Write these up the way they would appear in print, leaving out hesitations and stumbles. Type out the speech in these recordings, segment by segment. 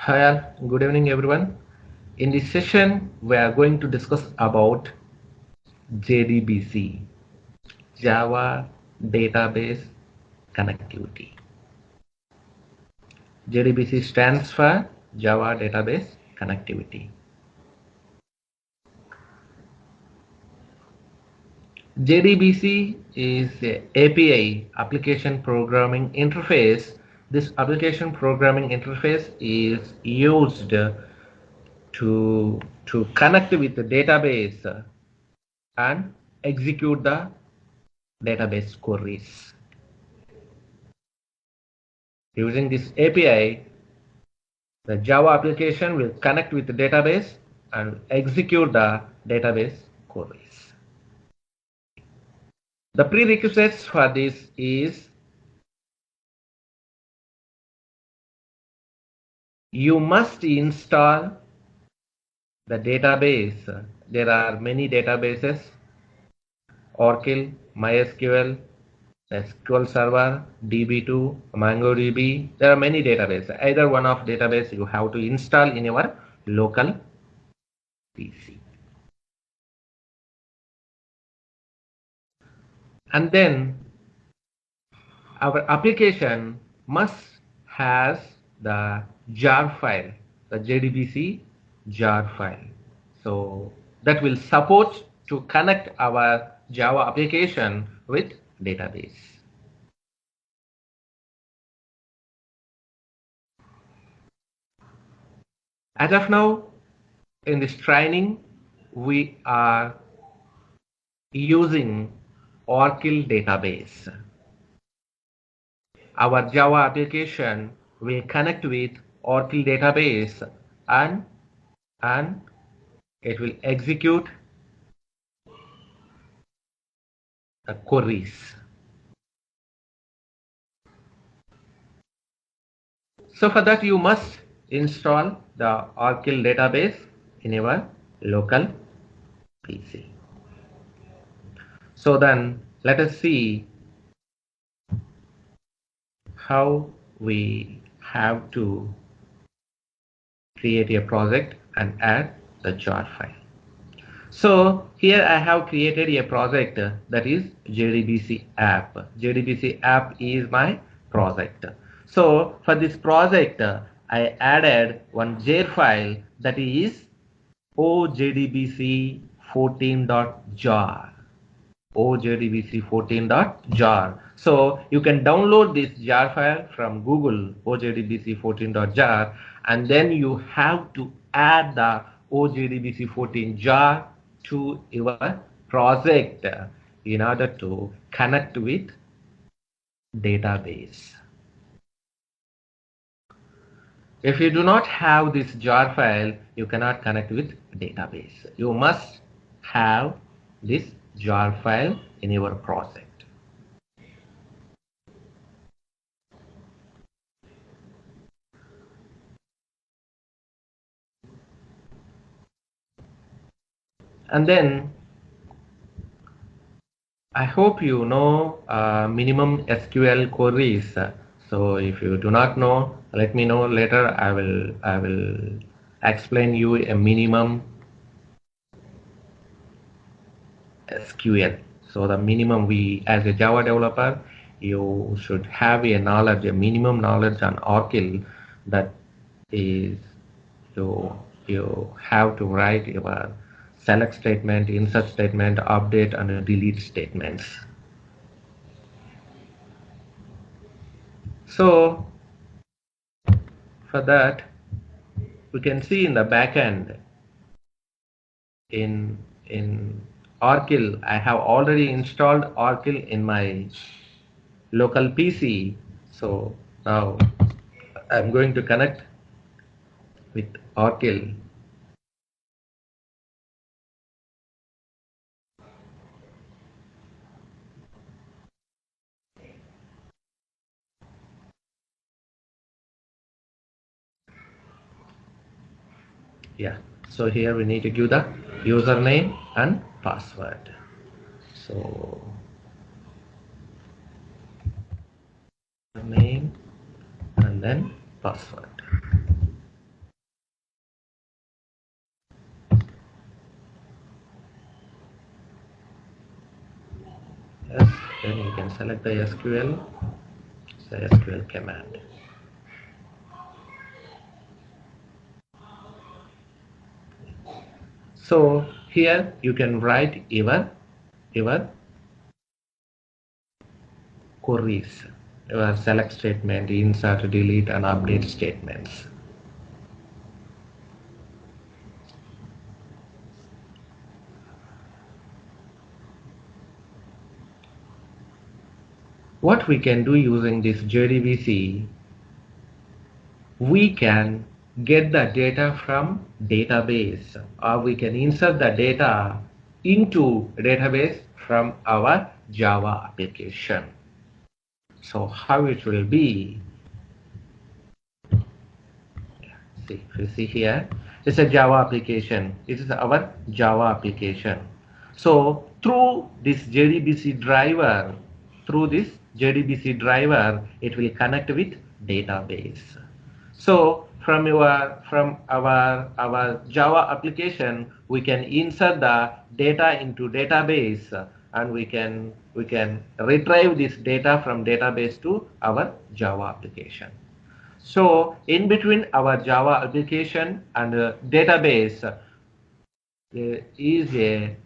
Hi all, good evening everyone. In this session, we are going to discuss about JDBC, Java Database Connectivity. JDBC stands for Java Database Connectivity. JDBC is a API, Application Programming Interface. This application programming interface is used to connect with the database and execute the database queries. Using this API, the Java application will connect with the database and execute the database queries. The prerequisites for this is you must install the database. There are many databases: Oracle, MySQL, SQL Server, DB2, MongoDB. There are many databases. Either one of database you have to install in your local PC. And then our application must has the jar file, the JDBC jar file. So that will support to connect our Java application with database. As of now, in this training, we are using Oracle database. Our Java application will connect with Oracle database and it will execute the queries. So for that you must install the Oracle database in your local PC. So then let us see how we have to create a project and add the jar file. So here I have created a project that is JDBC app. JDBC app is my project. So for this project, I added one jar file that is ojdbc14.jar. ojdbc14.jar. So you can download this jar file from Google, ojdbc14.jar, and then you have to add the ojdbc14 jar to your project in order to connect with database. If you do not have this jar file, you cannot connect with database. You must have this jar file in your project. And then I hope you know minimum SQL queries. So if you do not know, let me know later. I will explain you a minimum SQL. So the minimum, we as a Java developer, you should have a knowledge, a minimum knowledge on Oracle, that is you have to write your select statement, insert statement, update and delete statements. So for that, we can see in the backend in Oracle, I have already installed Oracle in my local PC. So now I'm going to connect with Oracle. Yeah, so here we need to give the username and password. So name and then password. Then you can select the SQL, so SQL command. So here you can write your queries, your select statement, insert, delete, and update statements. What we can do using this JDBC, we can get the data from database, or we can insert the data into database from our Java application. So how it will be, see, you see here, it's a Java application. It is our Java application. So through this JDBC driver, it will connect with database. So from our Java application, we can insert the data into database, and we can retrieve this data from database to our Java application. So in between our Java application and database, there is a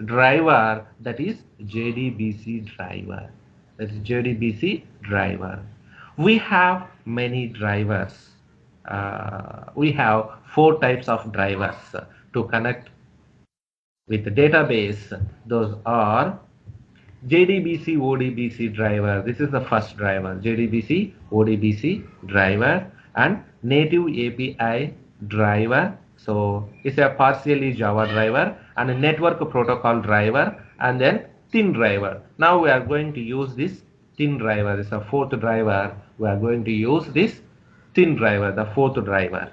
driver, that is JDBC driver. That is JDBC driver. We have many drivers. We have 4 types of drivers to connect with the database. Those are JDBC ODBC driver. This is the first driver, JDBC ODBC driver, and native API driver. So it's a partially Java driver, and a network protocol driver, and then thin driver. Now we are going to use this thin driver. This is a 4th driver. We are going to use this thin driver, the 4th driver.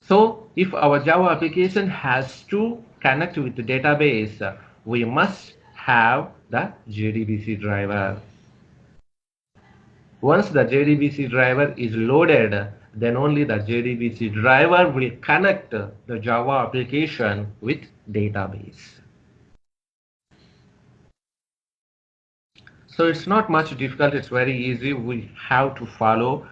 So if our Java application has to connect with the database, we must have the JDBC driver. Once the JDBC driver is loaded, then only the JDBC driver will connect the Java application with database. So it's not much difficult, it's very easy. We have to follow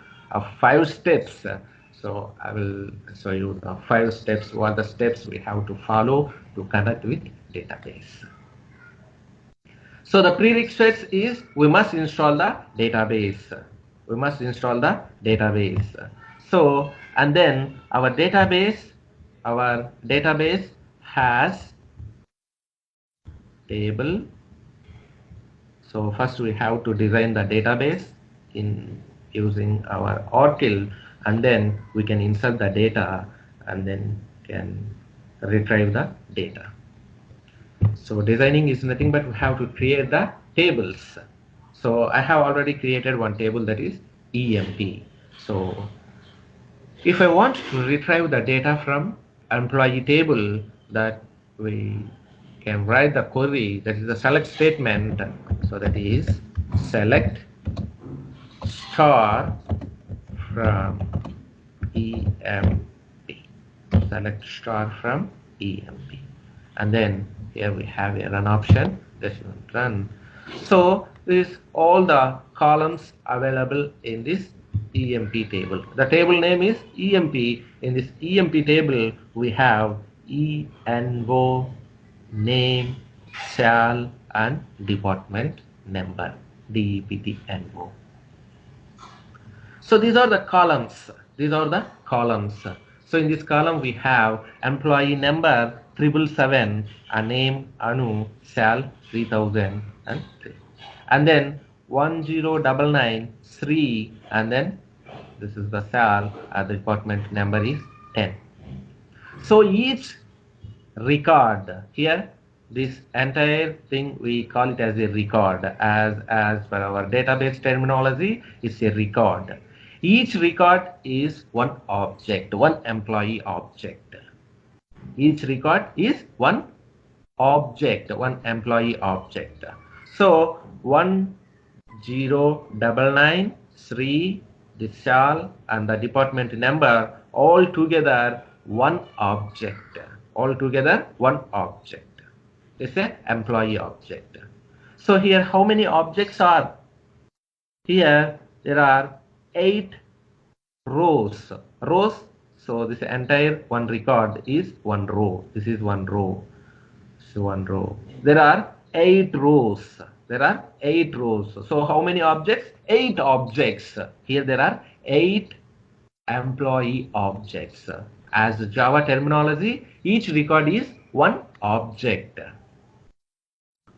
5 steps. So I will show you the 5 steps, what the steps we have to follow to connect with database. So the prerequisites is we must install the database. We must install the database. So, and then our database has table. So first we have to design the database in using our Oracle, and then we can insert the data and then can retrieve the data. So designing is nothing but we have to create the tables. So I have already created one table, that is EMP. So if I want to retrieve the data from employee table, that we can write the query, that is the select statement. So that is select star from EMP. Select star from EMP. And then here we have a run option. This will run. So this is all the columns available in this EMP table. The table name is EMP. In this EMP table, we have ENO, name, sal, and department number, DEPTNO. So these are the columns. So in this column we have employee number 777, a name Anu, sal 3003, and then 1099 Sri, and then this is the sal, the department number is 10. So each record here, this entire thing we call it as a record, as per our database terminology, it's a record. Each record is one object, one employee object. Each record is one object, one employee object. So 1099 Sri, the sal, and the department number, all together one object. All together one object. is an employee object. So here how many objects are? Here there are 8 rows. Rows, so this entire one record is one row. This is one row. So one row. There are 8 rows. There are 8 rows. So how many objects? 8 objects. Here there are 8 employee objects. As Java terminology, each record is one object.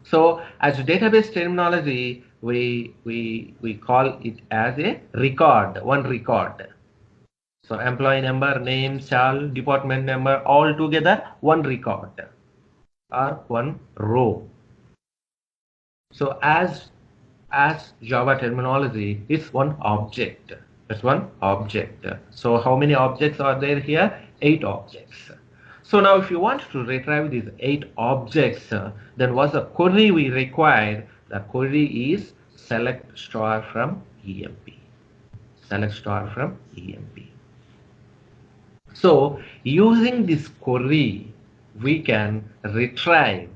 So as database terminology, we call it as a record, one record. So employee number, name, shall, department number, all together one record or one row. So as Java terminology, it's one object. It's one object. So how many objects are there here? 8 objects. So now if you want to retrieve these 8 objects, then what's the query we require? The query is select star from EMP. Select star from EMP. So using this query, we can retrieve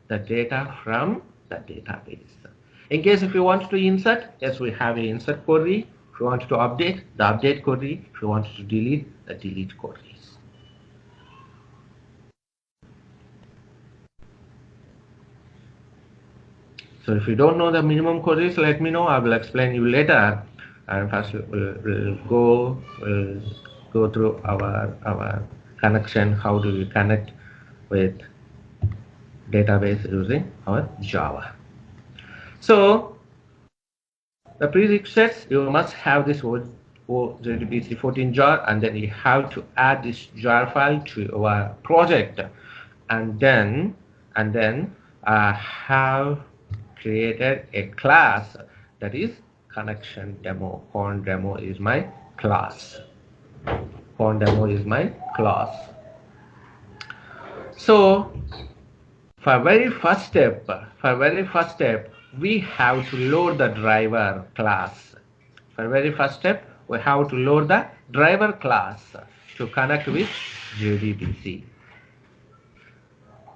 the data from the database. In case if you want to insert, yes, we have an insert query. If you want to update, the update query. If you want to delete, the delete queries. So if you don't know the minimum queries, let me know. I will explain you later. And first we'll go through our connection. How do we connect with database using our Java? So the prerequisites, you must have this JDBC 14 jar, and then you have to add this jar file to your project, and then I have created a class that is connection demo. Con demo is my class. Con demo is my class. So for very first step, we have to load the driver class. For very first step, we have to load the driver class to connect with JDBC.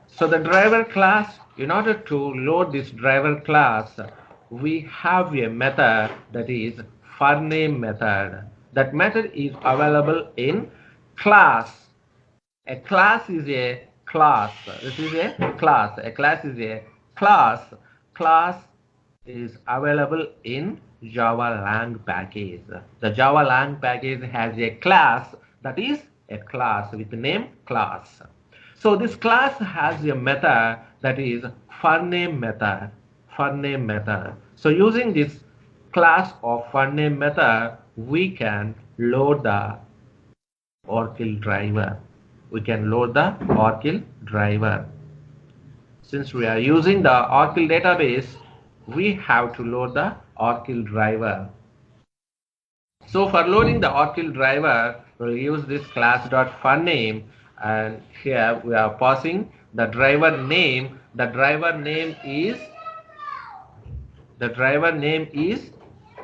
So the driver class, in order to load this driver class, we have a method that is forName method. That method is available in class. A class is a class. This is a class. A class is a class. Class is available in Java lang package. The Java lang package has a class that is a class with the name class. So this class has a method that is forName method. forName method. So using this class of forName method, we can load the Oracle driver. We can load the Oracle driver. Since we are using the Oracle database, we have to load the Oracle driver. So for loading the Oracle driver, we'll use this class.forName, and here we are passing the driver name. The driver name is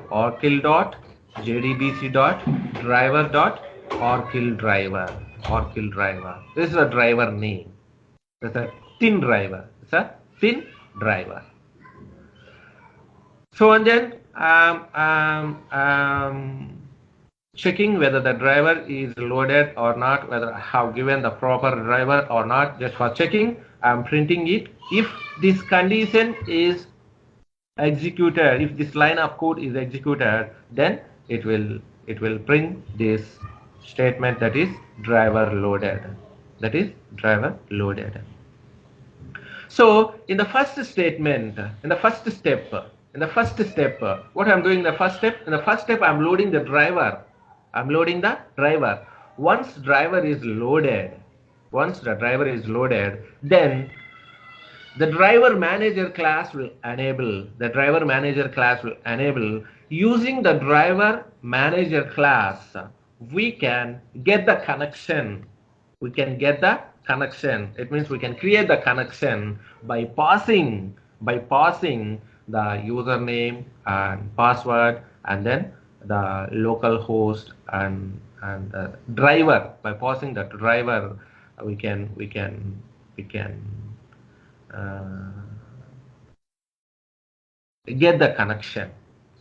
oracle.jdbc.driver.oracledriver. Oracle driver. This is a driver name. It's a thin driver. It's a thin driver. So and then checking whether the driver is loaded or not, whether I have given the proper driver or not. Just for checking, I'm printing it. If this condition is executed, if this line of code is executed, then it will print this statement that is driver loaded. That is driver loaded. So in the first statement, in the first step, what I'm doing in the first step? In the first step, I'm loading the driver. I'm loading the driver. Once driver is loaded, then the driver manager class will enable. Using the driver manager class, we can get the connection. It means we can create the connection by passing the username and password, and then the local host and the driver. By passing the driver, we can we can uh, get the connection.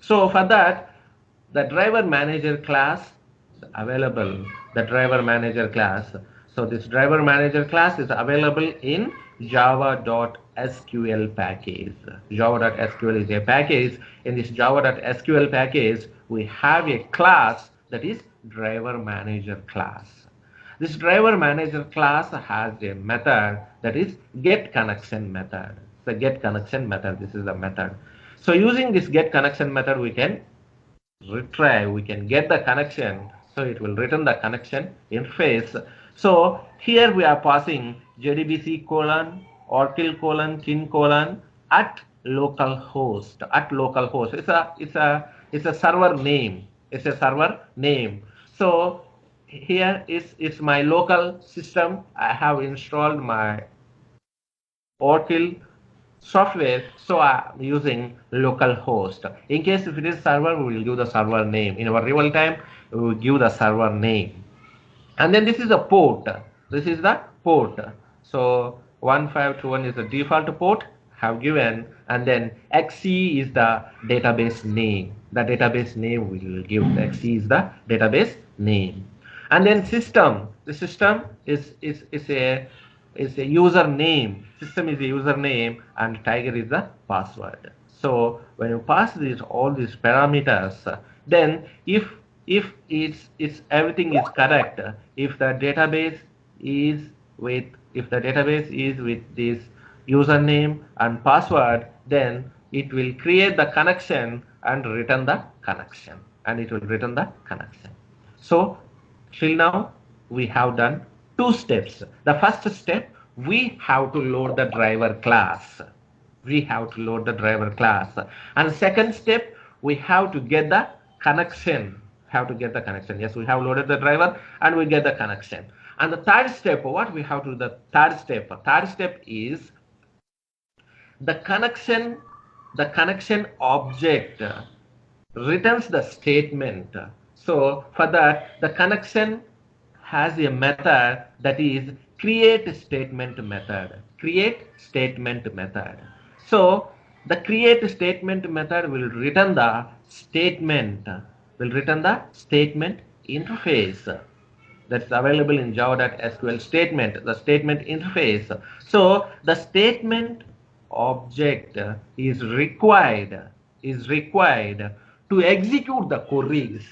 So for that, the driver manager class is available. The driver manager class. So this driver manager class is available in java.sql package. Java.sql is a package. In this java.sql package, we have a class that is driver manager class. This driver manager class has a method that is get connection method. The get connection method. This is the method. So using this get connection method, we can retrieve, we can get the connection. So it will return the connection interface. So here we are passing JDBC colon, Oracle colon, tin colon at localhost. At localhost. It's a server name. It's a server name. So here is my local system. I have installed my Oracle software, so I'm using localhost. In case if it is server, we will give the server name. In our real time, we will give the server name. And then this is the port. This is the port. So 1521 is the default port have given, and then XE is the database name. The database name we will give. The XE is the database name. And then system. The system is a username. System is a username and tiger is the password. So when you pass these all these parameters, then if it's everything is correct, if the database is with this username and password, then it will create the connection and return the connection. So till now we have done two steps. The first step, we have to load the driver class. And second step, we have to get the connection. Yes, we have loaded the driver and we get the connection. And the third step, what we have to do, the third step is the connection object returns the statement. So for that, the connection has a method that is create statement method. So the create statement method will return the statement interface that's available in java.sql statement, the statement interface. So the statement object is required to execute the queries.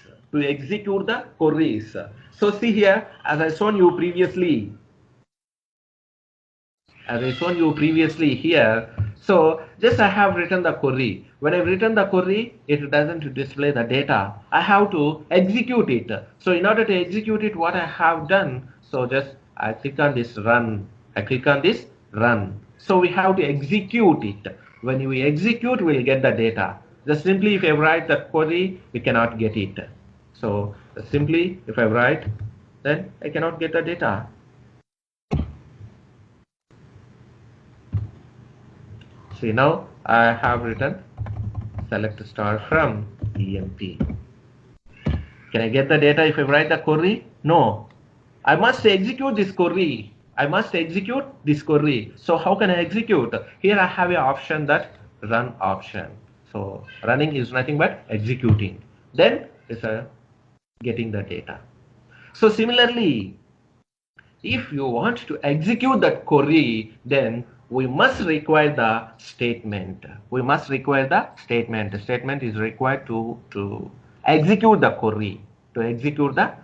So see here, as I shown you previously here, so just I have written the query. When I written the query, it doesn't display the data. I have to execute it. So in order to execute it, what I have done, so just I click on this run. So we have to execute it. When we execute, we'll get the data. Just simply if I write the query, we cannot get it. So simply if I write, then I cannot get the data. See, now I have written select star from emp. Can I get the data if I write the query? No. I must execute this query. So how can I execute? Here I have an option, that run option. So running is nothing but executing. Then it's getting the data. So similarly, if you want to execute that query, then we must require the statement. The statement is required to execute the query. To execute the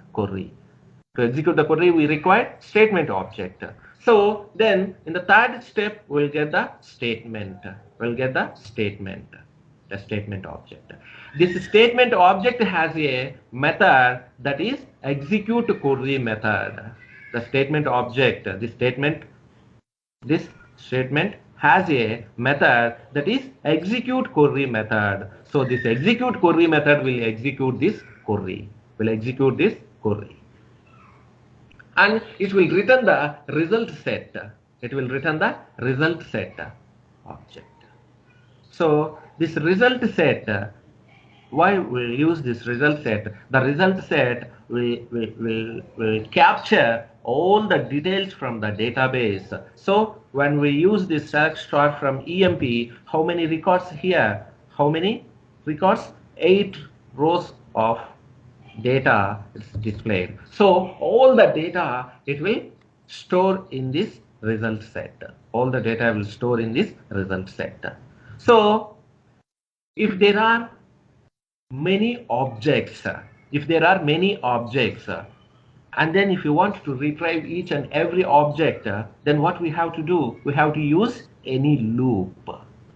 query, we require statement object. So then in the third step, we'll get the statement. The statement object. This statement object has a method that is execute query method. The statement object, this statement has a method that is execute query method. So this execute query method will execute this query. And it will return the result set. Object. So this result set, why we use this result set? The result set will capture all the details from the database. So when we use this select star from EMP, how many records here? How many records? 8 rows of data is displayed. So all the data it will store in this result set. All the data will store in this result set. So if there are many objects, and then if you want to retrieve each and every object, then what we have to do? We have to use any loop.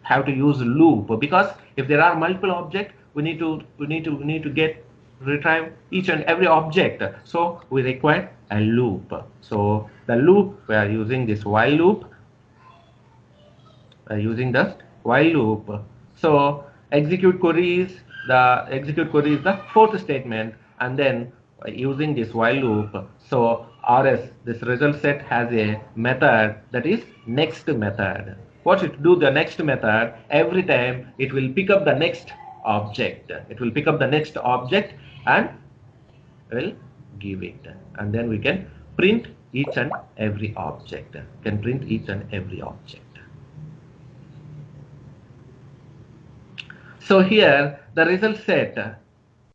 Have to use loop, because if there are multiple objects, we need to get retrieve each and every object. So we require a loop. So the loop, we are using this while loop. Using the while loop. So execute query is the fourth statement, and then using this while loop. So RS, this result set, has a method that is next method. What it do? The next method, every time it will pick up the next object. It will pick up the next object and will give it, and then we can print each and every object. Can print each and every object. So here the result set,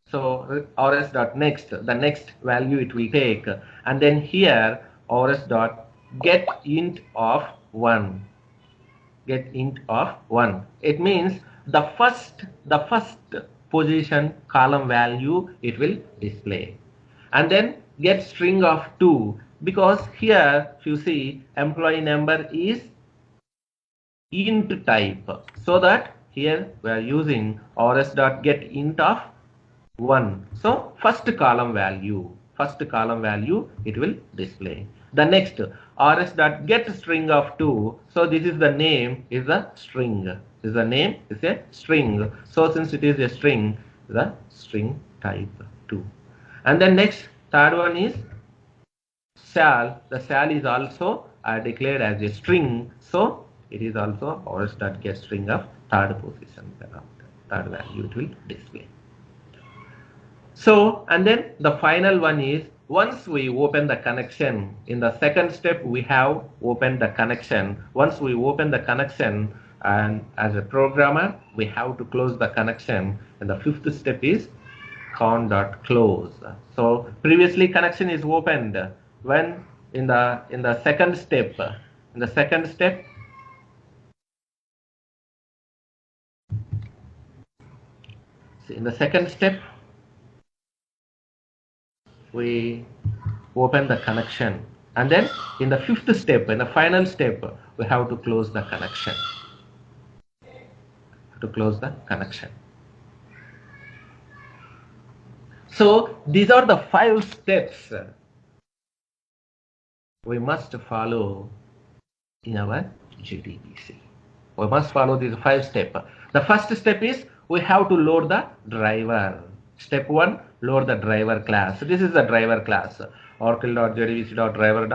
so rs.next, the next value it will take, and then here rs.get int of 1. Get int of 1. It means the first position column value it will display, and then get string of 2, because here if you see employee number is int type, so that here we are using rs.get int of 1. So first column value it will display. The next rs.get string of 2. So this is the name is a string. This is the name is a string. So since it is a string, the string type 2. And then next, third one is shall. The shall is also declared as a string. So it is also rs.get string of third position, third value it will display. So, and then the final one is, once we open the connection, in the second step we have opened the connection. Once we open the connection, and as a programmer we have to close the connection, and the fifth step is con.close. So previously connection is opened when in the second step. In the second step, we open the connection, and then in the fifth step, in the final step, we have to close the connection. So these are the 5 steps we must follow in our JDBC. We must follow these 5 steps. The first step is we have to load the driver. Step 1, load the driver class. So this is the driver class, oracle.jdbc.driver.